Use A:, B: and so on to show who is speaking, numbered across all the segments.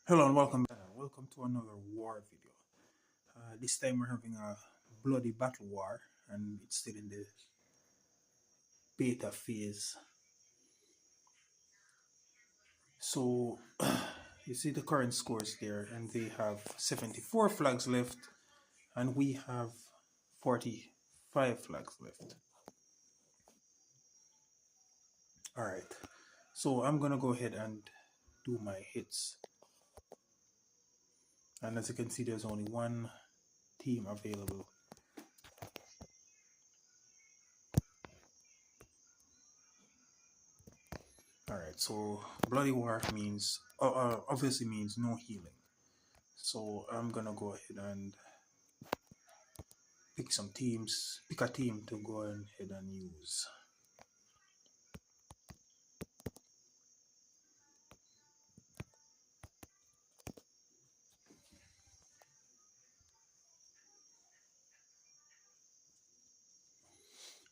A: Hello and welcome back. Welcome to another war video. This time we're having a bloody battle war and it's still in the beta phase. So you see the current scores there and they have 74 flags left and we have 45 flags left. Alright, so I'm gonna go ahead and do my hits. And as you can see, there's only one team available. Alright, so bloody war means obviously means no healing. So I'm gonna go ahead and pick a team to go ahead and use.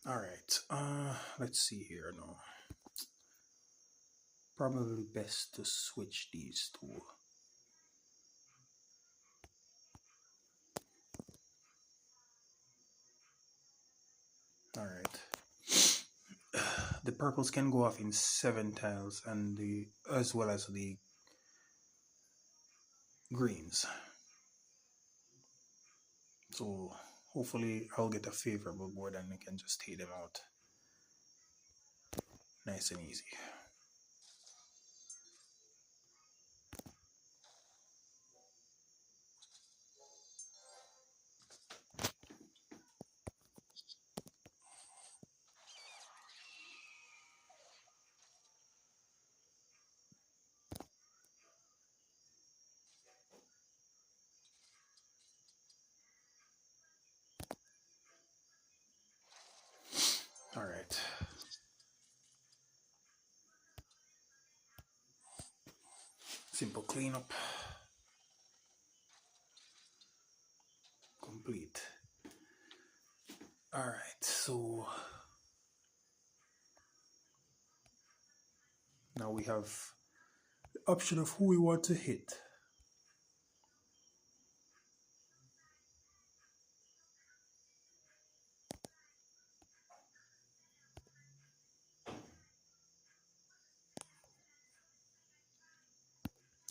A: Alright, let's see here now. Probably best to switch these two. Alright. The purples can go off in 7 tiles and as well as the greens. So hopefully I'll get a favorable board and I can just take them out. Nice and easy. Alright. Simple cleanup. Complete. Alright, so now we have the option of who we want to hit.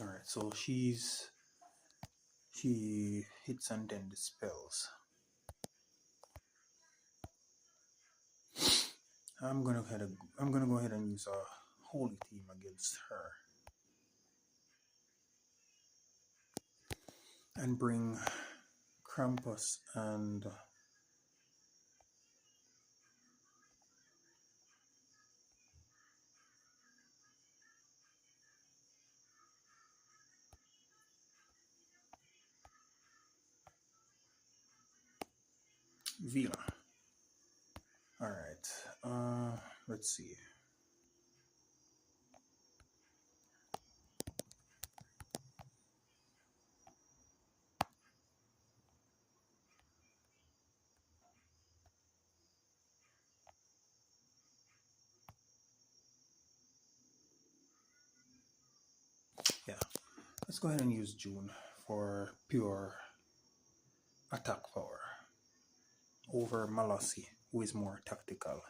A: Alright, so she hits and then dispels. I'm gonna go ahead and use a holy team against her. And bring Krampus and Vila. Alright, let's see. Yeah, let's go ahead and use June for pure attack power over Malossi, who is more tactical.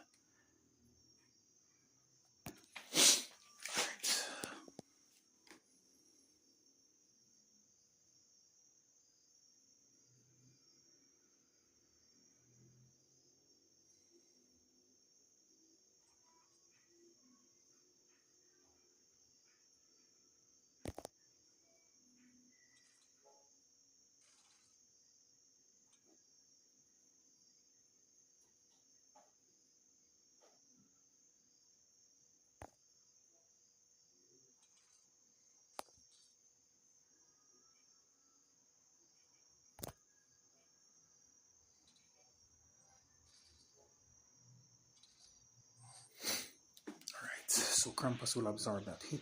A: Alright, so Krampus will absorb that hit.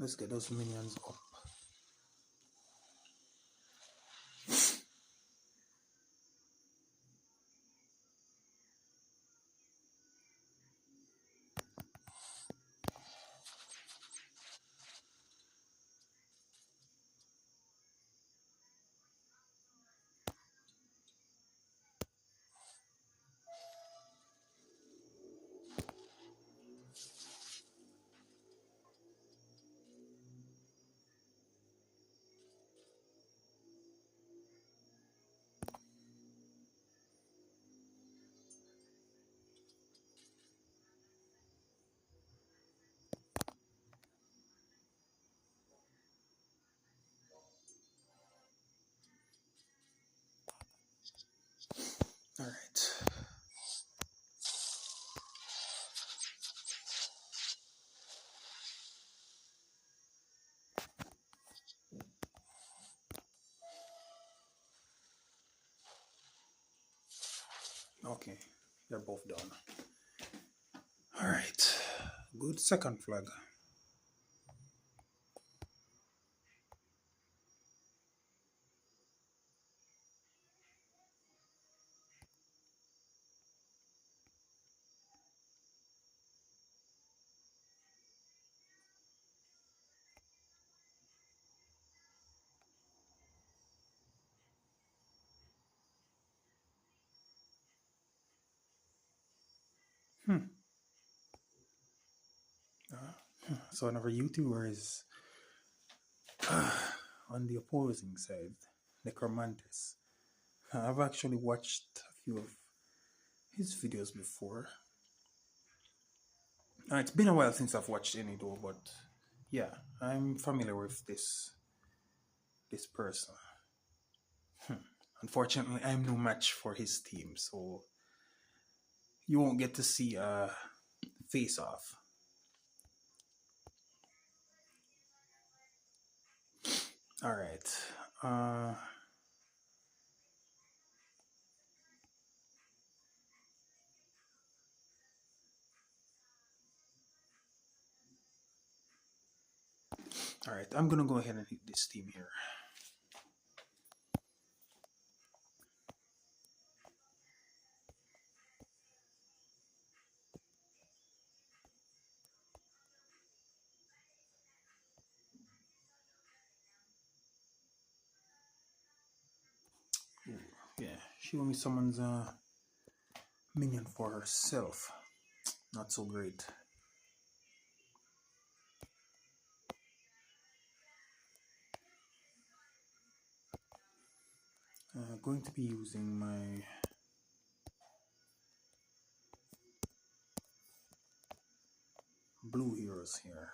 A: Let's get those minions up. All right. Okay, they're both done. All right, good second flag. So another YouTuber is on the opposing side, Necromantis. I've actually watched a few of his videos before. It's been a while since I've watched any though, but yeah, I'm familiar with this person. Unfortunately, I'm no match for his team, so you won't get to see a face off. All right. All right. I'm gonna go ahead and hit this team here. Ooh, yeah, she only summons a minion for herself. Not so great. Going to be using my blue heroes here.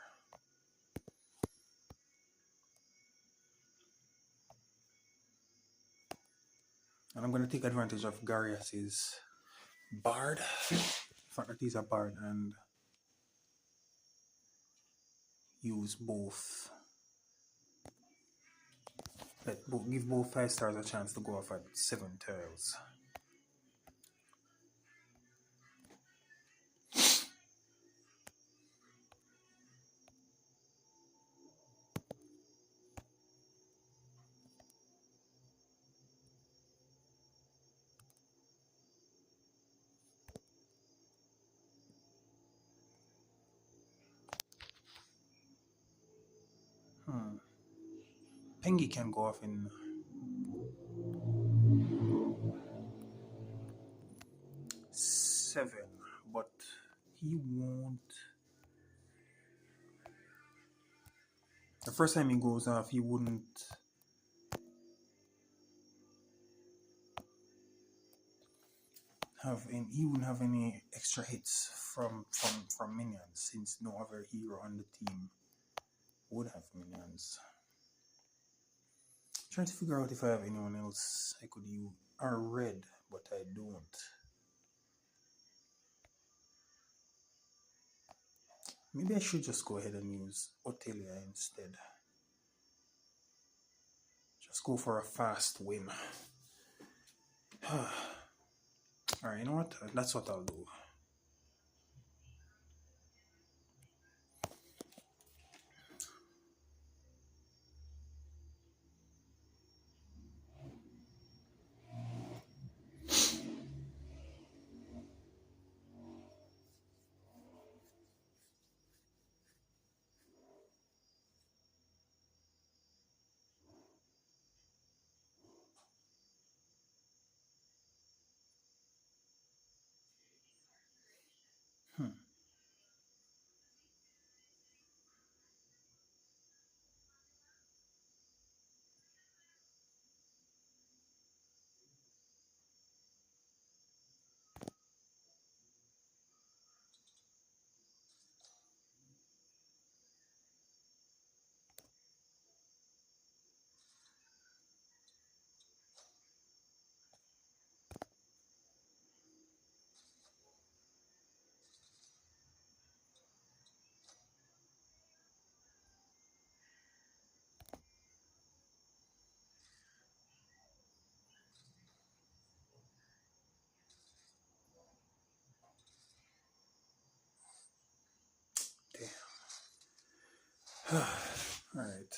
A: And I'm going to take advantage of Garias's Bard. The fact that he's a Bard, and use both. Give both 5 stars a chance to go off at 7 tiles. Pengi can go off in 7, but he won't. The first time he goes off, he wouldn't have any extra hits from minions, since no other hero on the team would have minions. Trying to figure out if I have anyone else I could use. Or red, but I don't. Maybe I should just go ahead and use Otelia instead. Just go for a fast win. Alright, you know what? That's what I'll do. Hmm. Damn. All right.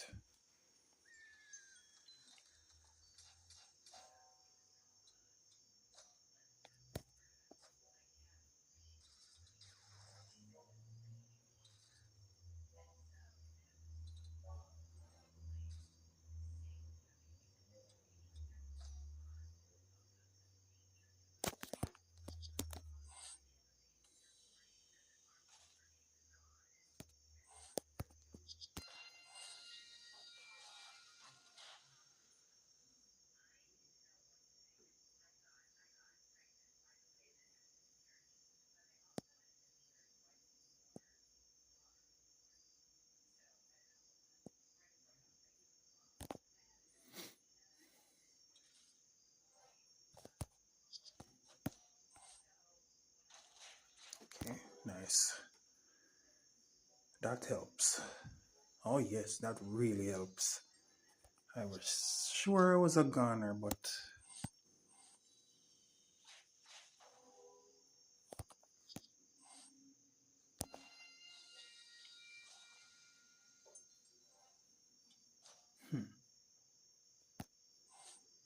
A: Okay. Nice. That helps. Oh yes, that really helps. I was sure I was a goner, but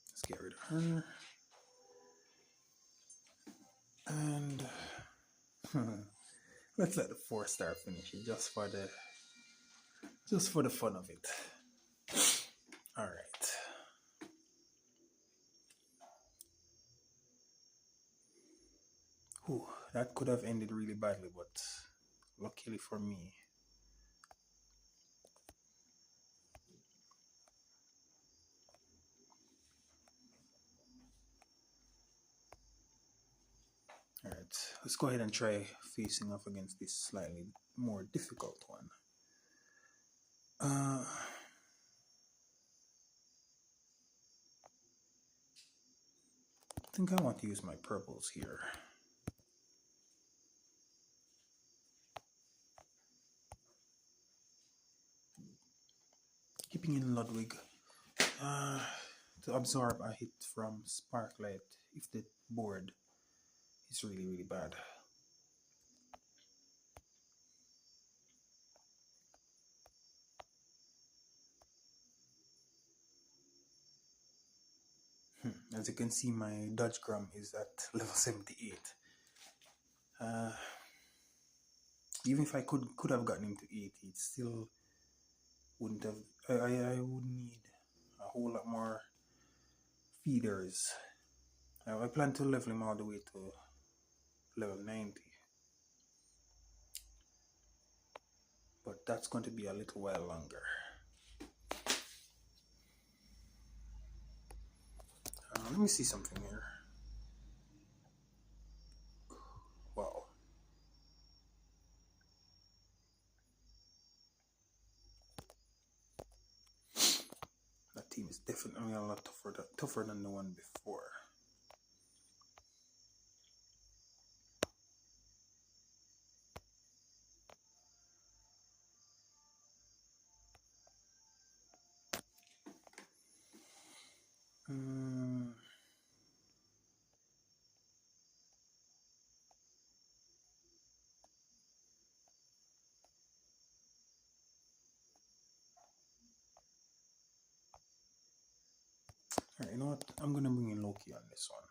A: let's get rid of her. And let's let the 4-star finish it just for the fun of it. All right. Whew, that could have ended really badly, but luckily for me. All right, let's go ahead and try facing off against this slightly more difficult one. I think I want to use my purples here. Keeping in Ludwig to absorb a hit from Sparklight if the board is really, really bad. As you can see, my Dodge Gram is at level 78. Even if I could have gotten him to 80, it still wouldn't have. I would need a whole lot more feeders. I plan to level him all the way to level 90, but that's going to be a little while longer. Let me see something here. Wow. That team is definitely a lot tougher than the one before. Alright, you know what? I'm gonna bring in Loki on this one.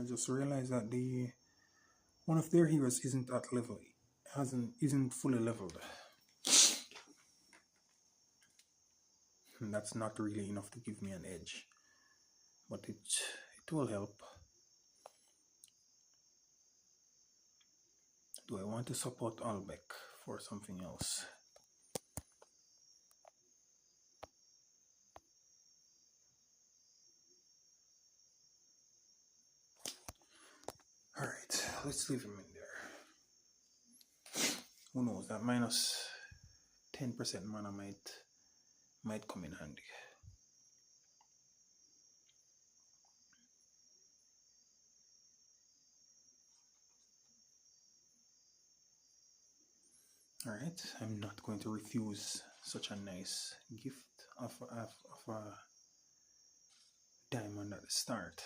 A: just realized that the one of their heroes isn't at level, isn't fully leveled. And that's not really enough to give me an edge, but it will help. Do I want to support Albeck for something else? Alright, let's leave him in there. Who knows, that minus 10% mana might come in handy. Alright, I'm not going to refuse such a nice gift of a diamond at the start.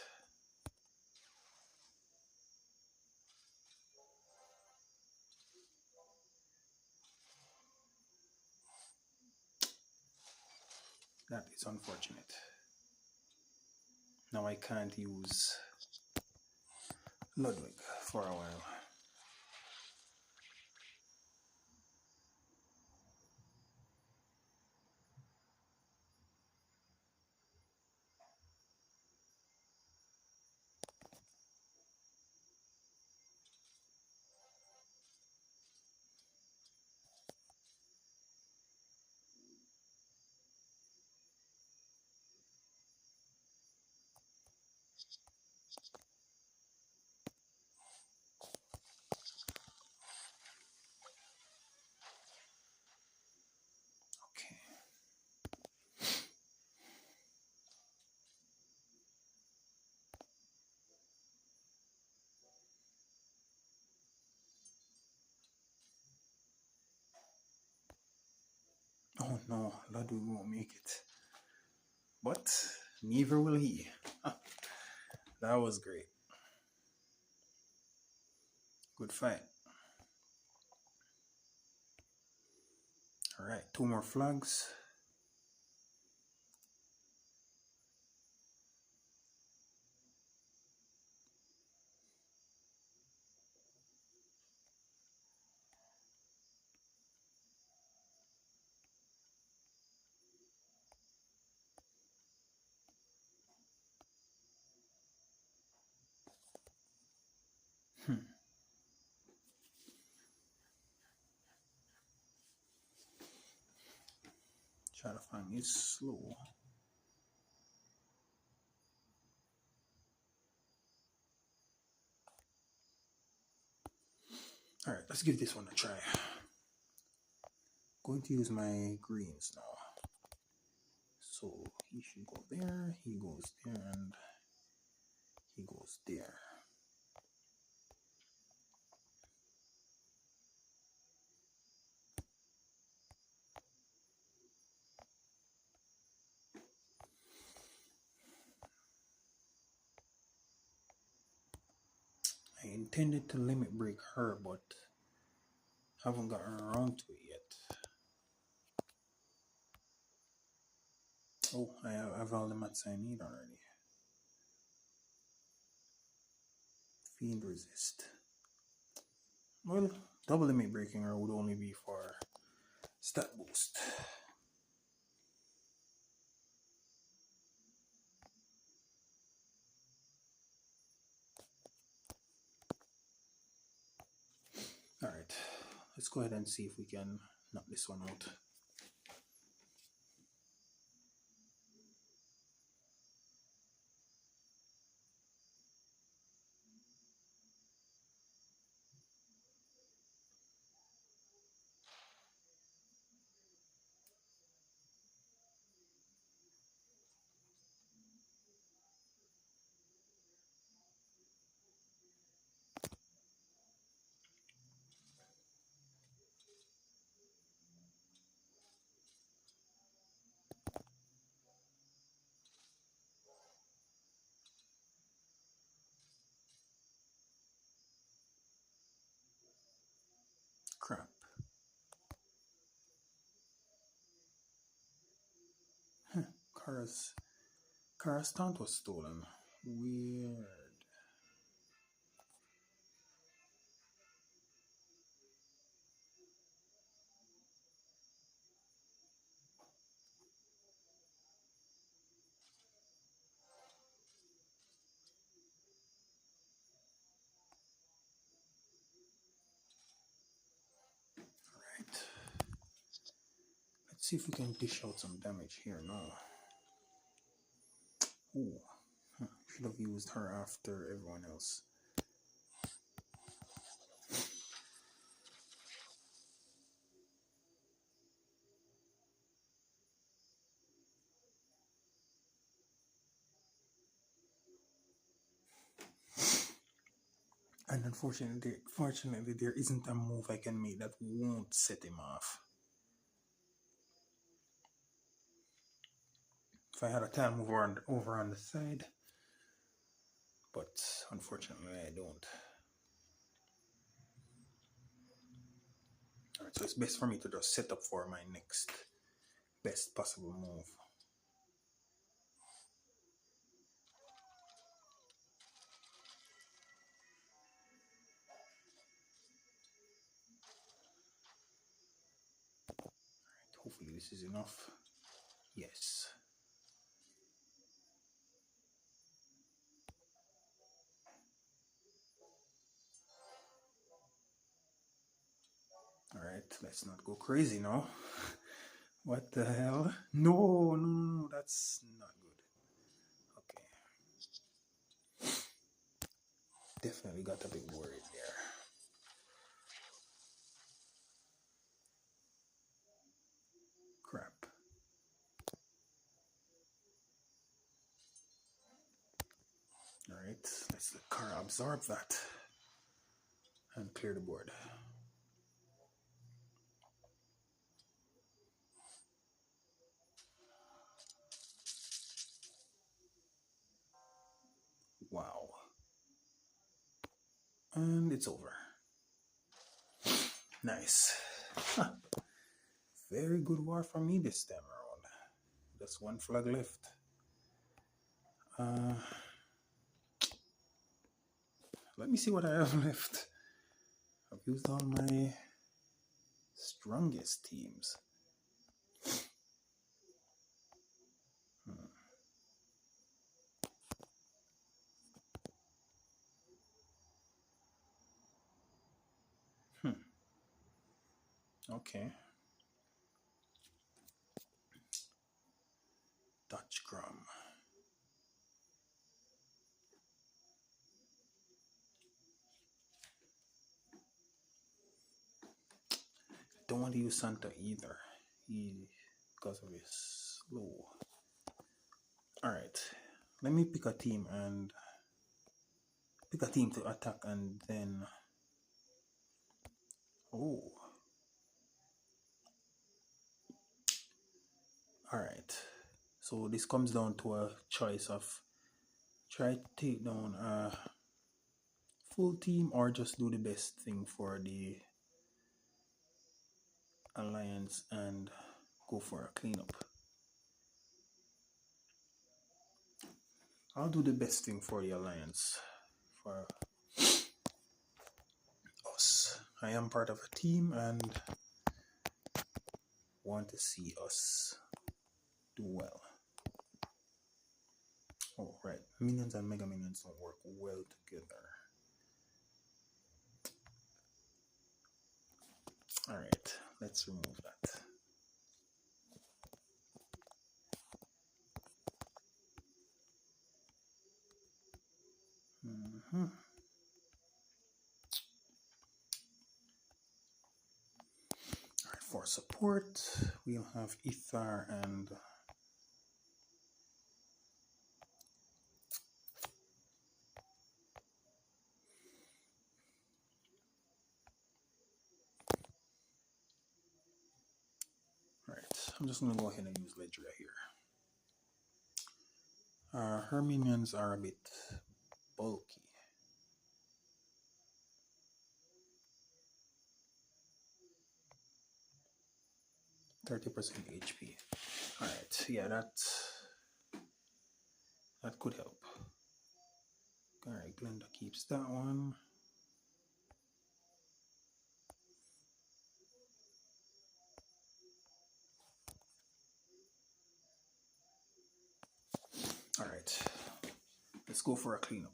A: That is unfortunate. Now I can't use Ludwig for a while. Okay. Oh no, Ludwig won't make it. But neither will he. That was great. Good fight. Alright, 2 more flags. Shadowfang is slow. Alright, let's give this one a try. Going to use my greens now. So he should go there, he goes there, and he goes there. I intended to limit break her, but haven't gotten around to it yet. Oh, I have all the mats I need already. Fiend resist. Well, double limit breaking her would only be for stat boost. Alright, let's go ahead and see if we can knock this one out. Crap. Kara's taunt was stolen. Weird. see if we can dish out some damage here now. Ooh, should have used her after everyone else. And fortunately, there isn't a move I can make that won't set him off. If I had a time over on the side, but unfortunately I don't. Alright, so it's best for me to just set up for my next best possible move. Alright, hopefully this is enough. Yes. Alright, let's not go crazy now. What the hell? No, that's not good. Okay. Definitely got a bit worried there. Crap. Alright, let's let Kara absorb that and clear the board. Wow. And it's over. Nice. Huh. Very good war for me this time around. Just one flag left. Let me see what I have left. I've used all my strongest teams. Okay. Dutch Grum. Don't want to use Santa either. Because of his slow. Alright. Let me pick a team to attack and then. Oh. Alright. So this comes down to a choice of try to take down a full team or just do the best thing for the alliance and go for a cleanup. I'll do the best thing for the alliance, for us. I am part of a team and want to see us do well. Oh, right. Minions and Mega Minions don't work well together. Alright, let's remove that. Alright, for support, we'll have Ithar and I'm just going to go ahead and use Ledger here. Her minions are a bit bulky. %30 HP. Alright, yeah, that could help. Alright, Glenda keeps that one. Alright, let's go for a cleanup.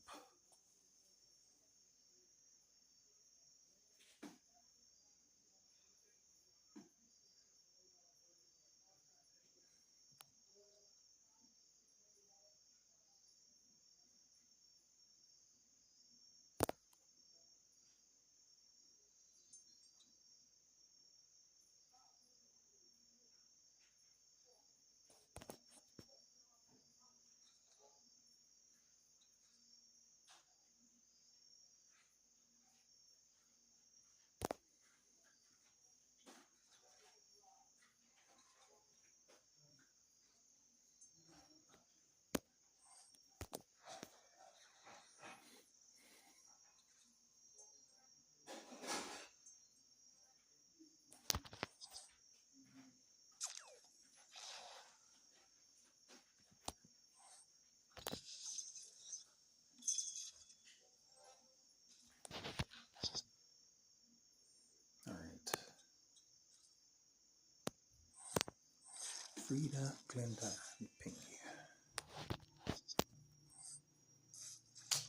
A: Frida, Glenda, and Pinky.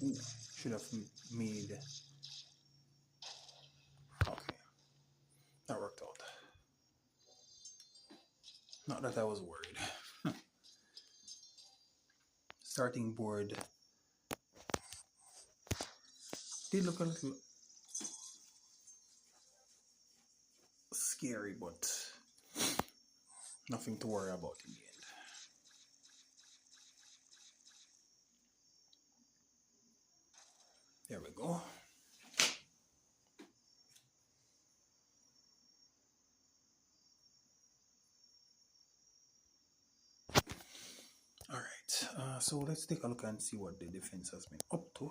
A: Ooh, should have made. Okay, that worked out. Not that I was worried. Starting board did look a little scary, but nothing to worry about in the end. There we go. Alright, so let's take a look and see what the defense has been up to.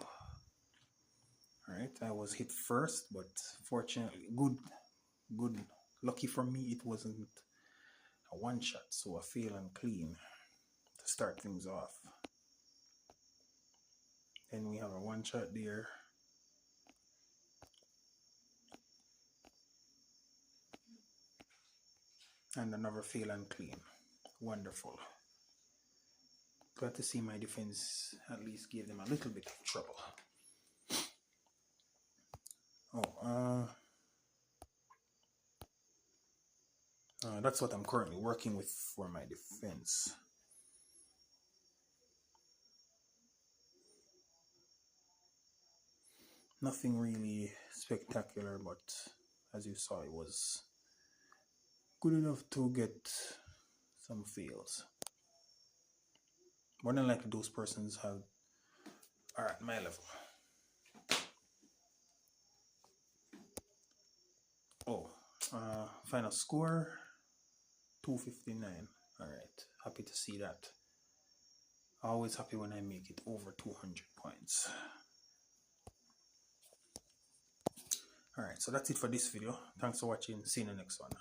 A: Alright, I was hit first, but fortunately, good. Lucky for me, it wasn't a one shot, so I feel and clean to start things off. Then we have a one shot there. And another fail and clean. Wonderful. Glad to see my defense at least gave them a little bit of trouble. That's what I'm currently working with for my defense. Nothing really spectacular, but as you saw, it was good enough to get some fails. More than likely, those persons are at my level. Final score 259. Alright, happy to see that. Always happy when I make it over 200 points. Alright, so that's it for this video. Thanks for watching. See you in the next one.